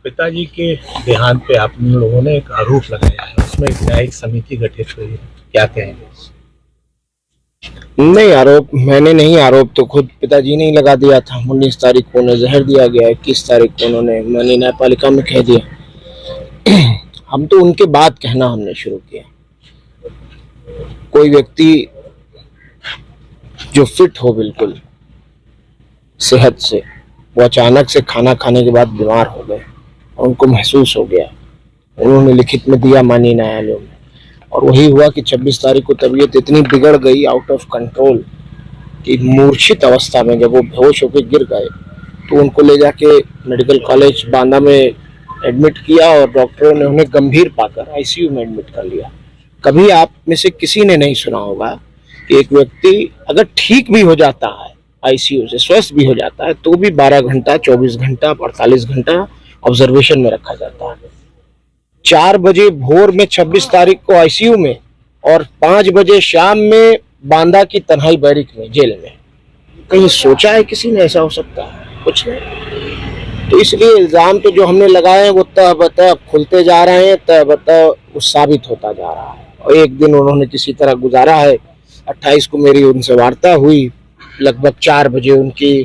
पिताजी के देहांत पे आप लोगों ने एक आरोप लगाया है, उसमें एक न्यायिक समिति गठित हुई है, क्या कहेंगे? नहीं, आरोप मैंने नहीं, आरोप तो खुद पिताजी ने ही लगा दिया था। 19 तारीख को उन्हें जहर दिया गया, 21 तारीख को उन्होंने मैंने न्यायपालिका में कह दिया। हम तो उनके बाद कहना हमने शुरू किया। कोई व्यक्ति जो फिट हो बिल्कुल सेहत से, वो अचानक से खाना खाने के बाद बीमार हो गए और उनको महसूस हो गया, उन्होंने लिखित में दिया माननीय न्यायालय में, और वही हुआ कि 26 तारीख को तबीयत इतनी बिगड़ गई, आउट ऑफ कंट्रोल, कि मूर्छित अवस्था में जब वो बेहोश होकर गिर गए तो उनको ले जाके मेडिकल कॉलेज बांदा में एडमिट किया और डॉक्टरों ने उन्हें गंभीर पाकर आईसीयू में एडमिट कर लिया। कभी आप में से किसी ने नहीं सुना होगा कि एक व्यक्ति अगर ठीक भी हो जाता है, आईसीयू से स्वस्थ भी हो जाता है, तो भी 12 घंटा, 24 घंटा, 48 घंटा ऑब्जर्वेशन में रखा जाता है। 4 बजे भोर में 26 तारीख को आईसीयू में और 5 बजे शाम में बांदा की तन्हाई बैरिक में, जेल में। कहीं सोचा है किसी ने ऐसा हो सकता है? कुछ नहीं। तो इसलिए इल्जाम तो जो हमने लगाए हैं वो तय खुलते जा रहे हैं, तय वो साबित होता जा रहा है। और एक दिन उन्होंने किसी तरह गुजारा है। 28 को मेरी उनसे वार्ता हुई, लगभग 4 बजे उनकी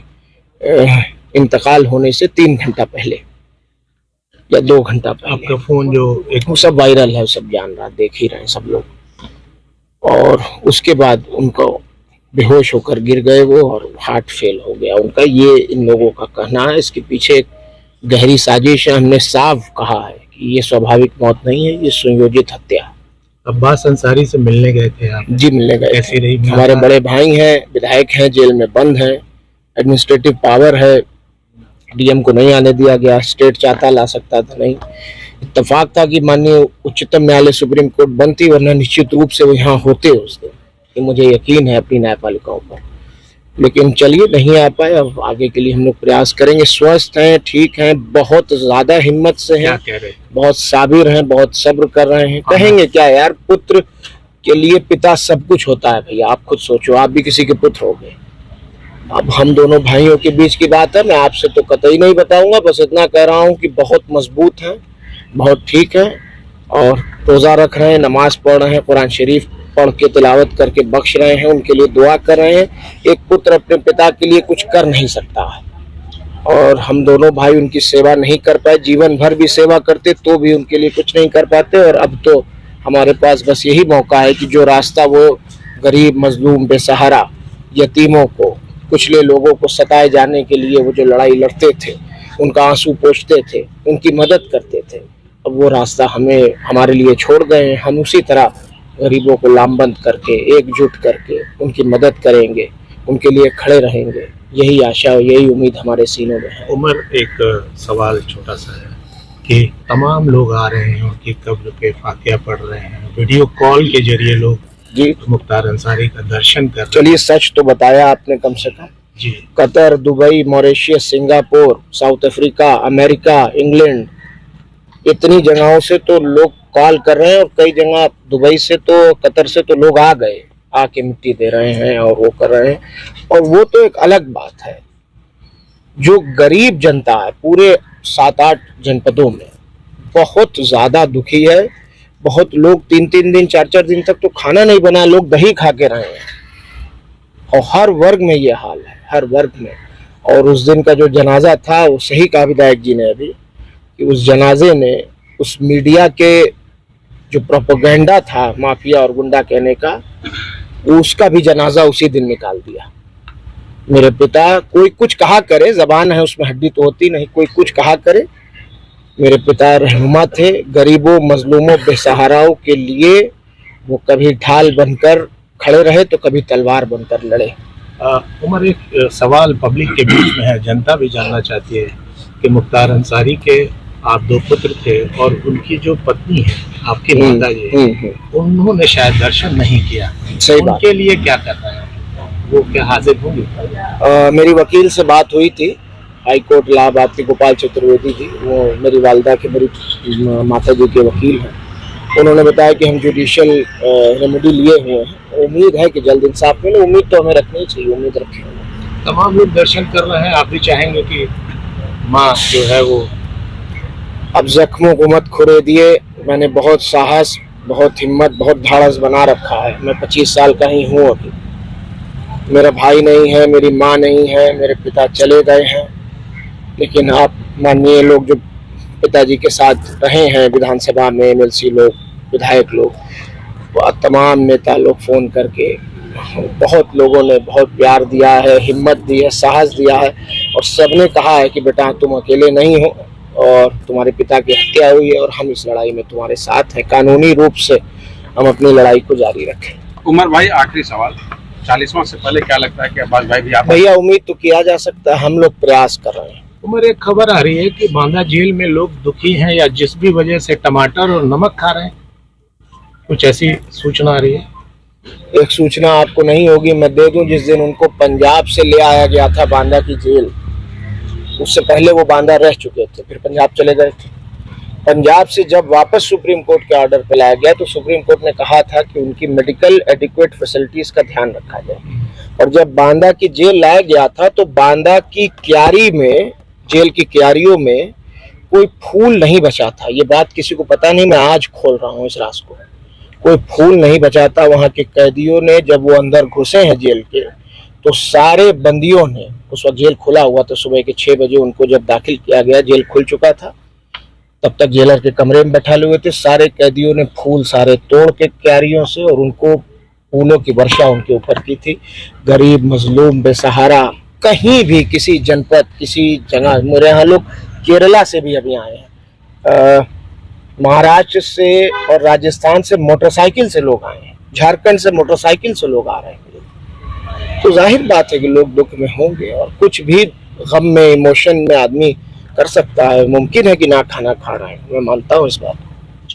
इंतकाल होने से 3 घंटा पहले या 2 घंटा पहले। आपका फोन जो एक वो सब वायरल है, सब जान रहा, देख ही रहे हैं सब लोग। और उसके बाद उनको बेहोश होकर गिर गए वो और हार्ट फेल हो गया उनका, ये इन लोगों का कहना है। इसके पीछे एक गहरी साजिश है। हमने साफ कहा है कि ये स्वाभाविक मौत नहीं है, ये सुनियोजित हत्या है। अब्बास अंसारी से मिलने गए थे आप? जी, मिलने गए। कैसी रही? हमारे बड़े भाई हैं, विधायक हैं, जेल में बंद हैं, एडमिनिस्ट्रेटिव पावर है, डीएम को नहीं आने दिया गया, स्टेट चाहता ला सकता था, नहीं। इत्तेफाक था कि माननीय उच्चतम न्यायालय सुप्रीम कोर्ट बनती, वरना निश्चित रूप से वो यहाँ होते उस दिन, कि मुझे यकीन है अपनी न्यायपालिकाओं पर। लेकिन चलिए, नहीं आ पाए। अब आगे के लिए हम लोग प्रयास करेंगे। स्वस्थ हैं, ठीक हैं, बहुत ज्यादा हिम्मत से हैं, बहुत साबिर हैं, बहुत सब्र कर रहे हैं। कहेंगे क्या यार, पुत्र के लिए पिता सब कुछ होता है भैया। आप खुद सोचो, आप भी किसी के पुत्र हो गए। अब हम दोनों भाइयों के बीच की बात है, मैं आपसे तो कतई नहीं बताऊंगा, बस इतना कह रहा हूँ कि बहुत मजबूत हैं, बहुत ठीक है, और रोजा रख रहे हैं, नमाज पढ़ रहे हैं, कुरान शरीफ पढ़ के तिलावत करके बख्श रहे हैं, उनके लिए दुआ कर रहे हैं। एक पुत्र अपने पिता के लिए कुछ कर नहीं सकता है, और हम दोनों भाई उनकी सेवा नहीं कर पाए। जीवन भर भी सेवा करते तो भी उनके लिए कुछ नहीं कर पाते। और अब तो हमारे पास बस यही मौका है कि जो रास्ता वो गरीब, मजलूम, बेसहारा, यतीमों को, कुचले लोगों को सताए जाने के लिए वो जो लड़ाई लड़ते थे, उनका आंसू पोंछते थे, उनकी मदद करते थे, अब वो रास्ता हमें हमारे लिए छोड़ गए हैं। हम उसी तरह गरीबों को लामबंद करके, एकजुट करके उनकी मदद करेंगे, उनके लिए खड़े रहेंगे। यही आशा और यही उम्मीद हमारे सीनों में है। उमर, एक सवाल छोटा सा है कि तमाम लोग आ रहे हैं, उनकी कब्र पे फातिहा पढ़ रहे हैं, वीडियो कॉल के जरिए लोग जी मुख्तार अंसारी का दर्शन कर रहे हैं। चलिए, सच तो बताया आपने कम से कम। जी, Qatar, Dubai, Mauritius, Singapore, South Africa, America, England, इतनी जगहों से तो लोग कॉल कर रहे हैं। और कई जगह दुबई से तो, कतर से तो लोग आ गए, आके मिट्टी दे रहे हैं और वो कर रहे हैं। और वो तो एक अलग बात है। जो गरीब जनता है पूरे 7-8 जनपदों में, बहुत ज्यादा दुखी है। बहुत लोग 3-3 दिन, 4-4 दिन तक तो खाना नहीं बना, लोग दही खा के रहे हैं। और हर वर्ग में ये हाल है, हर वर्ग में। और उस दिन का जो जनाजा था, वो सही कहा विधायक जी ने अभी, कि उस जनाजे ने, उस मीडिया के जो प्रोपेगेंडा था माफिया और गुंडा कहने का, उसका भी जनाजा उसी दिन निकाल दिया। मेरे पिता, कोई कुछ कहा करे, जबान है उसमें हड्डी तो होती नहीं, कोई कुछ कहा करे, मेरे पिता रहनुमा थे। गरीबों, मजलूमों, बेसहाराओं के लिए वो कभी ढाल बनकर खड़े रहे तो कभी तलवार बनकर लड़े। उमर, एक सवाल पब्लिक के बीच में है, जनता भी जानना चाहती है कि मुख्तार अंसारी के आप 2 पुत्र थे और उनकी जो पत्नी है, आपकी माता जी, उन्होंने शायद दर्शन नहीं किया। सही बात। उनके लिए क्या कर रहे हैं, वो क्या हाजिर होंगे? मेरी वकील से बात हुई थी, हाई कोर्ट इलाहाबाद की गोपाल चतुर्वेदी जी, वो मेरी वालिदा के, मेरी माता जी के वकील हैं। उन्होंने बताया कि हम जुडिशियल रेमेडी लिए हुए हैं, उम्मीद है कि जल्द इंसाफ मिले। उम्मीद तो हमें रखनी चाहिए, उम्मीद रखेंगे। तमाम लोग दर्शन कर रहे हैं, आप भी चाहेंगे कि माँ जो है वो अब जख्मों को मत खुरेदिए। मैंने बहुत साहस, बहुत हिम्मत, बहुत धाड़स बना रखा है। मैं 25 साल का ही हूँ अभी। मेरा भाई नहीं है, मेरी माँ नहीं है, मेरे पिता चले गए हैं। लेकिन आप माननीय लोग जो पिताजी के साथ रहे हैं विधानसभा में, एमएलसी लोग, विधायक लोग, वो तमाम नेता लोग फ़ोन करके, बहुत लोगों ने बहुत प्यार दिया है, हिम्मत दी है, साहस दिया है, और सबने कहा है कि बेटा तुम अकेले नहीं हो और तुम्हारे पिता की हत्या हुई है और हम इस लड़ाई में तुम्हारे साथ हैं। कानूनी रूप से हम अपनी लड़ाई को जारी रखें। उमर भाई, आखिरी सवाल, 40वां से पहले क्या लगता है कि अब्बास भाई भी आप? भैया उम्मीद तो किया जा सकता है, हम लोग प्रयास कर रहे हैं। उमर, एक खबर आ रही है कि बांदा जेल में लोग दुखी हैं या जिस भी वजह से टमाटर और नमक खा रहे हैं, कुछ ऐसी सूचना आ रही है? एक सूचना आपको नहीं होगी, मैं दे दूं। जिस दिन उनको पंजाब से ले आया गया था बांदा की जेल, उससे पहले वो बांदा रह चुके थे, फिर पंजाब चले गए थे। पंजाब से जब वापस सुप्रीम कोर्ट के ऑर्डर पे लाया गया तो सुप्रीम कोर्ट ने कहा था कि उनकी मेडिकल एडिक्वेट फैसिलिटीज का ध्यान रखा जाए। और जब बांदा की जेल लाया गया था तो बांदा की क्यारी में, जेल की क्यारियों में कोई फूल नहीं बचा था। ये बात किसी को पता नहीं, मैं आज खोल रहा हूँ इस राज को। कोई फूल नहीं बचा था। वहाँ के कैदियों ने, जब वो अंदर घुसे हैं जेल के, तो सारे बंदियों ने, उस वक्त जेल खुला हुआ था, सुबह के 6 बजे उनको जब दाखिल किया गया, जेल खुल चुका था, तब तक जेलर के कमरे में बैठा हुए थे। सारे कैदियों ने फूल सारे तोड़ के क्यारियों से, और उनको फूलों की वर्षा उनके ऊपर की थी। गरीब, मजलूम, बेसहारा, कहीं भी किसी जनपद, किसी जगह, मेरे यहाँ लोग केरला से भी अभी आए हैं, महाराष्ट्र से और राजस्थान से मोटरसाइकिल से लोग आए हैं, झारखंड से मोटरसाइकिल से लोग आ रहे हैं। तो जाहिर बात है कि लोग दुख में होंगे, और कुछ भी गम में, इमोशन में आदमी कर सकता है। मुमकिन है कि ना खाना खा रहे हैं, मैं मानता हूँ इस बात को।